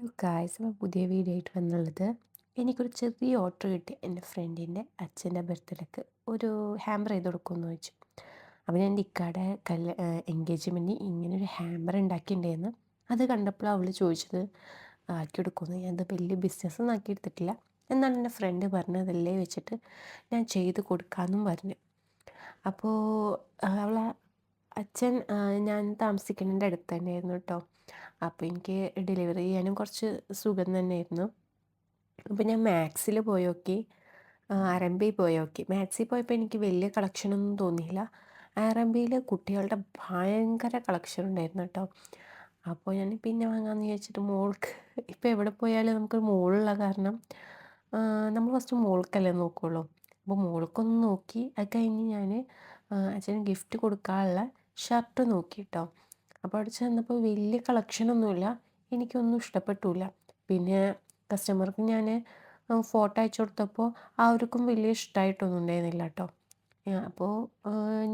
Hello guys, അപ്പോൾ പുതിയ video ആയിട്ട് വന്നുള്ളത്. എനിക്കൊരു ചെറിയ ഓർഡർ കിട്ടി. എൻ്റെ ഫ്രണ്ടിൻ്റെ അച്ഛൻ്റെ ബർത്ത്ഡേക്ക് ഒരു ഹാമ്പർ ചെയ്ത് കൊടുക്കുമെന്ന് ചോദിച്ചു. അപ്പോൾ ഞാൻ എൻ്റെ ഇക്കാടെ എൻഗേജ്മെൻറ്റിന് ഇങ്ങനൊരു ഹാമ്പർ ഉണ്ടാക്കിയിട്ടുണ്ടായിരുന്നു. അത് കണ്ടപ്പോൾ അവൾ ചോദിച്ചത് ആക്കി കൊടുക്കുമെന്ന്. ഞാനത് വലിയ ബിസിനസ്സൊന്നും ആക്കി എടുത്തിട്ടില്ല. എന്നാണ് എൻ്റെ ഫ്രണ്ട് പറഞ്ഞതല്ലേ വെച്ചിട്ട് ഞാൻ ചെയ്ത് കൊടുക്കാമെന്നും പറഞ്ഞു. അപ്പോൾ അവളെ അച്ഛൻ ഞാൻ താമസിക്കുന്നതിൻ്റെ അടുത്ത് തന്നെയായിരുന്നു കേട്ടോ. അപ്പോൾ എനിക്ക് ഡെലിവറി ചെയ്യാനും കുറച്ച് സുഖം തന്നെയായിരുന്നു. അപ്പോൾ ഞാൻ മാക്സിൽ പോയി നോക്കി, ആർ.എം.ബി പോയി നോക്കി. മാക്സിൽ പോയപ്പോൾ എനിക്ക് വലിയ കളക്ഷനൊന്നും തോന്നിയില്ല. ആർ.എം.ബിയിൽ കുട്ടികളുടെ ഭയങ്കര കളക്ഷൻ ഉണ്ടായിരുന്നു കേട്ടോ. അപ്പോൾ ഞാൻ പിന്നെ വാങ്ങാമെന്ന് വിചാരിച്ചിട്ട് മോൾക്ക് ഇപ്പോൾ എവിടെ പോയാലും നമുക്കൊരു മോളുള്ള കാരണം നമ്മൾ ഫസ്റ്റ് മോൾക്കല്ലേ നോക്കുകയുള്ളൂ. അപ്പോൾ മോൾക്കൊന്ന് നോക്കി, അത് കഴിഞ്ഞ് ഞാൻ അച്ഛന് ഗിഫ്റ്റ് കൊടുക്കാനുള്ള ഷർട്ട് നോക്കി കേട്ടോ. അപ്പോൾ അവിടെ ചെന്നപ്പോൾ വലിയ കളക്ഷനൊന്നുമില്ല, എനിക്കൊന്നും ഇഷ്ടപ്പെട്ടില്ല. പിന്നെ കസ്റ്റമർക്ക് ഞാൻ ഫോട്ടോ അയച്ചു കൊടുത്തപ്പോൾ അവർക്കും വലിയ ഇഷ്ടമായിട്ടൊന്നും ഉണ്ടായിരുന്നില്ല കേട്ടോ. അപ്പോൾ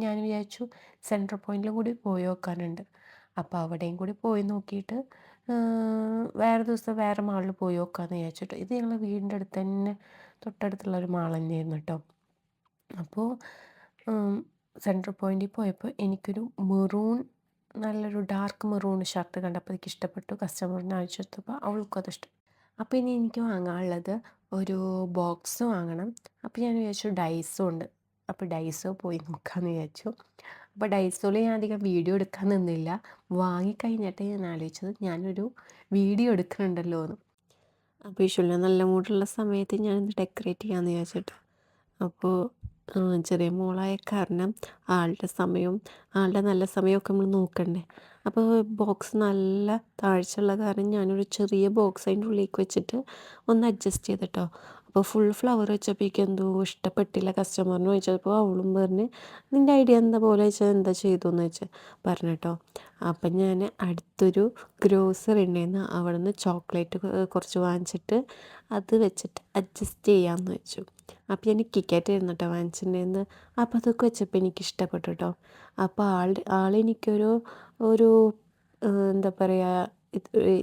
ഞാൻ വിചാരിച്ചു സെൻട്രൽ പോയിന്റിലും കൂടി പോയി നോക്കാനുണ്ട്. അപ്പോൾ അവിടെയും കൂടി പോയി നോക്കിയിട്ട് വേറെ ദിവസം വേറെ മാളിൽ പോയി നോക്കാമെന്ന് വിചാരിച്ചിട്ട്. ഇത് ഞങ്ങളുടെ വീടിൻ്റെ അടുത്ത് തന്നെ, തൊട്ടടുത്തുള്ള ഒരു മാൾ തന്നെയായിരുന്നു കേട്ടോ. അപ്പോൾ സെൻട്രൽ പോയിന്റിൽ പോയപ്പോൾ എനിക്കൊരു നല്ലൊരു ഡാർക്ക് മെറൂൺ ഷർട്ട് കണ്ടപ്പോൾ എനിക്ക് ഇഷ്ടപ്പെട്ടു. കസ്റ്റമറിന് അയച്ചു കൊടുത്തപ്പോൾ അവൾക്കും അത് ഇഷ്ടം. അപ്പോൾ ഇനി എനിക്ക് വാങ്ങാനുള്ളത് ഒരു ബോക്സ് വാങ്ങണം. അപ്പോൾ ഞാൻ വിചാരിച്ചു ഡൈസോ ഉണ്ട്, അപ്പോൾ ഡൈസോ പോയി നോക്കാമെന്ന് വിചാരിച്ചു. അപ്പോൾ ഡൈസോയിൽ ഞാൻ അധികം വീഡിയോ എടുക്കാൻ നിന്നില്ല. വാങ്ങിക്കഴിഞ്ഞിട്ട് ഞാൻ ആലോചിച്ചത് ഞാനൊരു വീഡിയോ എടുക്കുന്നുണ്ടല്ലോ എന്ന്. അപ്പോൾ വിഷുവിന് നല്ല മൂടുള്ള സമയത്ത് ഞാനിത് ഡെക്കറേറ്റ് ചെയ്യാമെന്ന് വിചാരിച്ചിട്ട്. അപ്പോൾ ചെറിയ മോളായ കാരണം ആളുടെ നല്ല സമയമൊക്കെ നമ്മൾ നോക്കണ്ടേ. അപ്പോൾ ബോക്സ് നല്ല താഴ്ചയുള്ള കാരണം ഞാനൊരു ചെറിയ ബോക്സ് അതിൻ്റെ ഉള്ളിലേക്ക് വെച്ചിട്ട് ഒന്ന് അഡ്ജസ്റ്റ് ചെയ്തിട്ടോ. അപ്പോൾ ഫുൾ ഫ്ലവർ വെച്ചപ്പോഴേക്കും എന്തോ ഇഷ്ടപ്പെട്ടില്ല. കസ്റ്റമറിന് ചോദിച്ചപ്പോൾ അവളും പറഞ്ഞ് നിൻ്റെ ഐഡിയ എന്താ പോലെ വെച്ചാൽ എന്താ ചെയ്തു എന്ന് വെച്ചാൽ പറഞ്ഞു കേട്ടോ. അപ്പം ഞാൻ അടുത്തൊരു ഗ്രോസറി ഉണ്ടായിരുന്നു, അവിടെ നിന്ന് ചോക്ലേറ്റ് കുറച്ച് വാങ്ങിച്ചിട്ട് അത് വെച്ചിട്ട് അഡ്ജസ്റ്റ് ചെയ്യാമെന്ന് വെച്ചു. അപ്പോൾ ഞാൻ കിക്കാറ്റായിരുന്നു കേട്ടോ വാങ്ങിച്ചിട്ടുണ്ടായിരുന്നത്. അപ്പോൾ അതൊക്കെ വെച്ചപ്പോൾ എനിക്ക് ഇഷ്ടപ്പെട്ടു കേട്ടോ. അപ്പോൾ ആളെനിക്കൊരു ഒരു എന്താ പറയുക,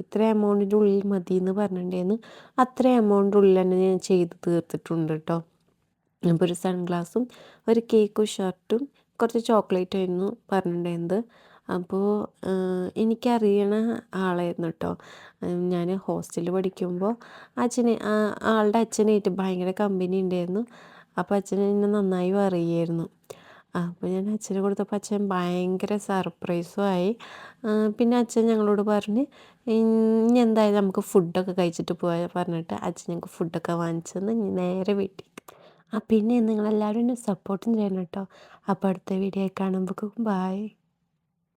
ഇത്ര എമൗണ്ടിൻ്റെ ഉള്ളിൽ മതി എന്ന് പറഞ്ഞിട്ടുണ്ടായിരുന്നു. അത്ര എമൗണ്ടിൻ്റെ ഉള്ളിൽ തന്നെ ഞാൻ ചെയ്ത് തീർത്തിട്ടുണ്ട് കേട്ടോ. അപ്പോൾ ഒരു സൺഗ്ലാസും ഒരു കേക്കും ഷർട്ടും കുറച്ച് ചോക്ലേറ്റും ആയിരുന്നു പറഞ്ഞിട്ടുണ്ടായിരുന്നത്. അപ്പോൾ എനിക്കറിയണ ആളായിരുന്നു കേട്ടോ. ഞാൻ ഹോസ്റ്റലിൽ പഠിക്കുമ്പോൾ ആളുടെ അച്ഛനായിട്ട് ഭയങ്കര കമ്പനി ഉണ്ടായിരുന്നു. അപ്പോൾ അച്ഛനെ എന്നെ നന്നായി അറിയായിരുന്നു. അപ്പോൾ ഞാൻ അച്ഛന് കൊടുത്തപ്പോൾ അച്ഛൻ ഭയങ്കര സർപ്രൈസും ആയി. പിന്നെ അച്ഛൻ ഞങ്ങളോട് പറഞ്ഞ് ഇനി എന്തായാലും നമുക്ക് ഫുഡൊക്കെ കഴിച്ചിട്ട് പോയാൽ പറഞ്ഞിട്ട് അച്ഛൻ ഞങ്ങൾക്ക് ഫുഡൊക്കെ വാങ്ങിച്ചു തന്ന് നേരെ വീട്ടിൽ. പിന്നെ നിങ്ങളെല്ലാവരും എന്നെ സപ്പോർട്ടും ചെയ്യണം കേട്ടോ. അപ്പോൾ അടുത്ത വീഡിയോ കാണുമ്പോൾ ബൈ.